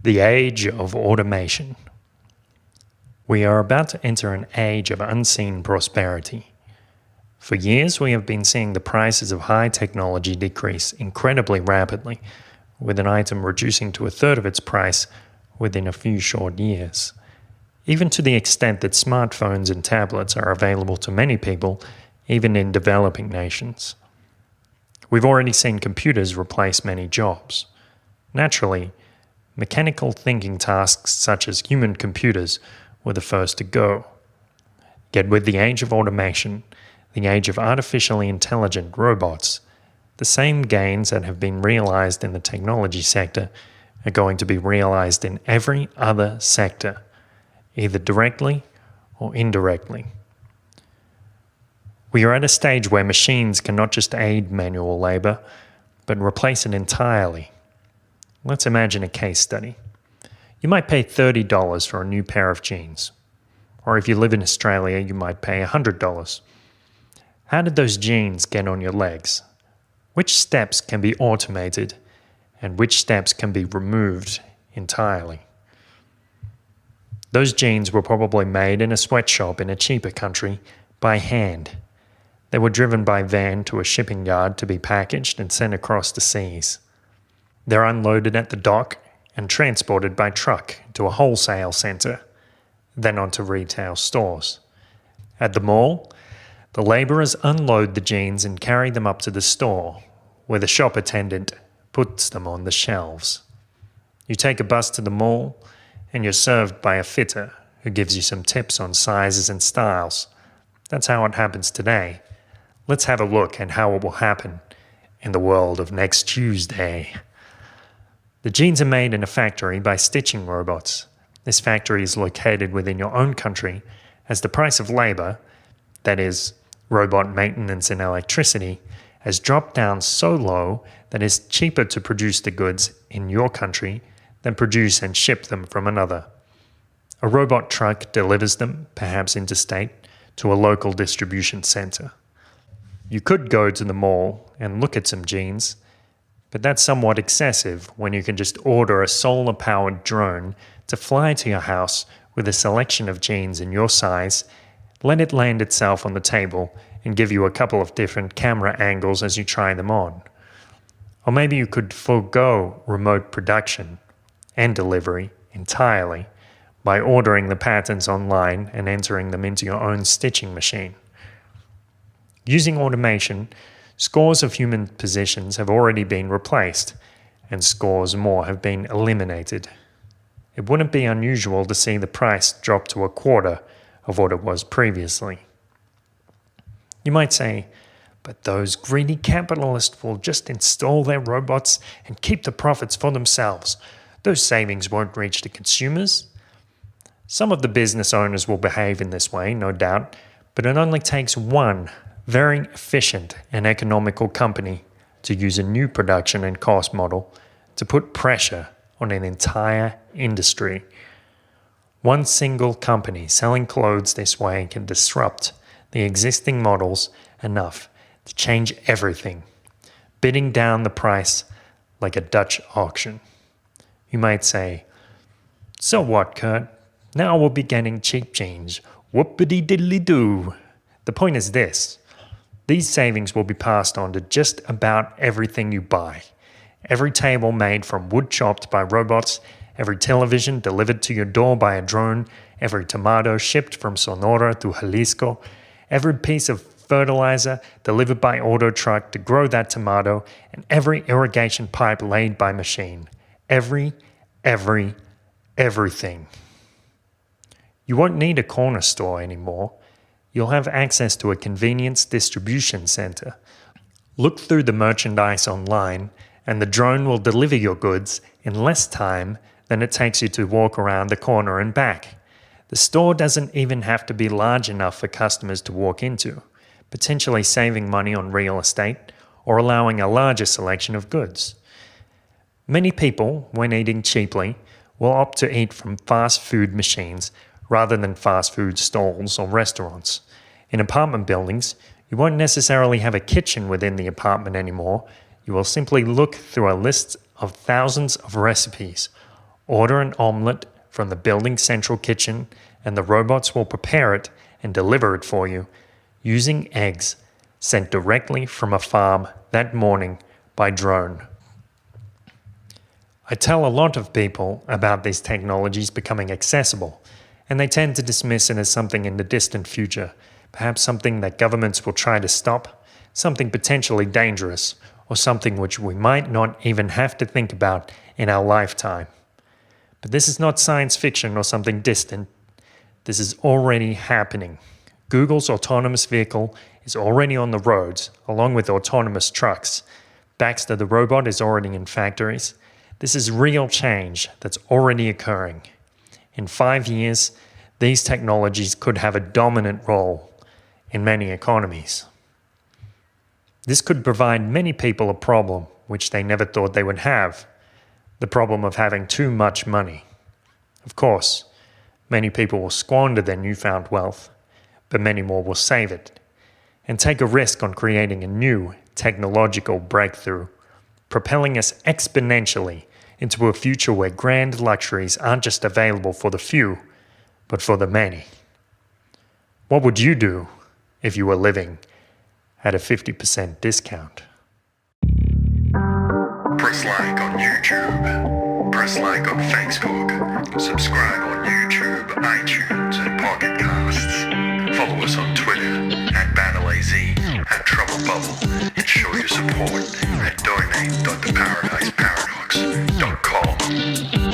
The age of automation. We are about to enter an age of unseen prosperity. For years, we have been seeing the prices of high technology decrease incredibly rapidly, with an item reducing to a third of its price within a few short years. Even to the extent that smartphones and tablets are available to many people, even in developing nations. We've already seen computers replace many jobs. Naturally, mechanical thinking tasks such as human computers were the first to go. Yet with the age of automation, the age of artificially intelligent robots, the same gains that have been realized in the technology sector are going to be realized in every other sector, either directly or indirectly. We are at a stage where machines can not just aid manual labor, but replace it entirely. Let's imagine a case study. You might pay $30 for a new pair of jeans. Or if you live in Australia, you might pay $100. How did those jeans get on your legs? Which steps can be automated and which steps can be removed entirely? Those jeans were probably made in a sweatshop in a cheaper country by hand. They were driven by van to a shipping yard to be packaged and sent across the seas. They're unloaded at the dock and transported by truck to a wholesale center, then onto retail stores. At the mall, the laborers unload the jeans and carry them up to the store, where the shop attendant puts them on the shelves. You take a bus to the mall, and you're served by a fitter who gives you some tips on sizes and styles. That's how it happens today. Let's have a look at how it will happen in the world of next Tuesday. The jeans are made in a factory by stitching robots. This factory is located within your own country, as the price of labor, that is, robot maintenance and electricity, has dropped down so low that it's cheaper to produce the goods in your country than produce and ship them from another. A robot truck delivers them, perhaps interstate, to a local distribution center. You could go to the mall and look at some jeans, but that's somewhat excessive when you can just order a solar-powered drone to fly to your house with a selection of jeans in your size, let it land itself on the table, and give you a couple of different camera angles as you try them on. Or maybe you could forego remote production and delivery entirely by ordering the patterns online and entering them into your own stitching machine. Using automation, scores of human positions have already been replaced, and scores more have been eliminated. It wouldn't be unusual to see the price drop to a quarter of what it was previously. You might say, but those greedy capitalists will just install their robots and keep the profits for themselves. Those savings won't reach the consumers. Some of the business owners will behave in this way, no doubt, but it only takes one very efficient and economical company to use a new production and cost model to put pressure on an entire industry. One single company selling clothes this way can disrupt the existing models enough to change everything, bidding down the price like a Dutch auction. You might say, so what, Kurt? Now we'll be getting cheap jeans. Whoopity-diddly-doo. The point is this. These savings will be passed on to just about everything you buy. Every table made from wood chopped by robots, every television delivered to your door by a drone, every tomato shipped from Sonora to Jalisco, every piece of fertilizer delivered by auto truck to grow that tomato, and every irrigation pipe laid by machine. Everything. You won't need a corner store anymore. You'll have access to a convenience distribution center. Look through the merchandise online, and the drone will deliver your goods in less time than it takes you to walk around the corner and back. The store doesn't even have to be large enough for customers to walk into, potentially saving money on real estate or allowing a larger selection of goods. Many people, when eating cheaply, will opt to eat from fast food machines rather than fast food stalls or restaurants. In apartment buildings, you won't necessarily have a kitchen within the apartment anymore. You will simply look through a list of thousands of recipes, Order an omelette from the building's central kitchen, and the robots will prepare it and deliver it for you using eggs sent directly from a farm that morning by drone. I tell a lot of people about these technologies becoming accessible, and they tend to dismiss it as something in the distant future, perhaps something that governments will try to stop, something potentially dangerous, or something which we might not even have to think about in our lifetime. But this is not science fiction or something distant. This is already happening. Google's autonomous vehicle is already on the roads, along with autonomous trucks. Baxter the robot is already in factories. This is real change that's already occurring. In 5 years, these technologies could have a dominant role in many economies. This could provide many people a problem which they never thought they would have, the problem of having too much money. Of course, many people will squander their newfound wealth, but many more will save it and take a risk on creating a new technological breakthrough, propelling us exponentially into a future where grand luxuries aren't just available for the few, but for the many. What would you do if you were living at a 50% discount? Press like on YouTube. Press like on Facebook. Subscribe on YouTube, iTunes, and Pocket Casts. Follow us on Twitter @BattleAZ, @TroubleBubble, and show your support at donate.theparadiseparadox.com.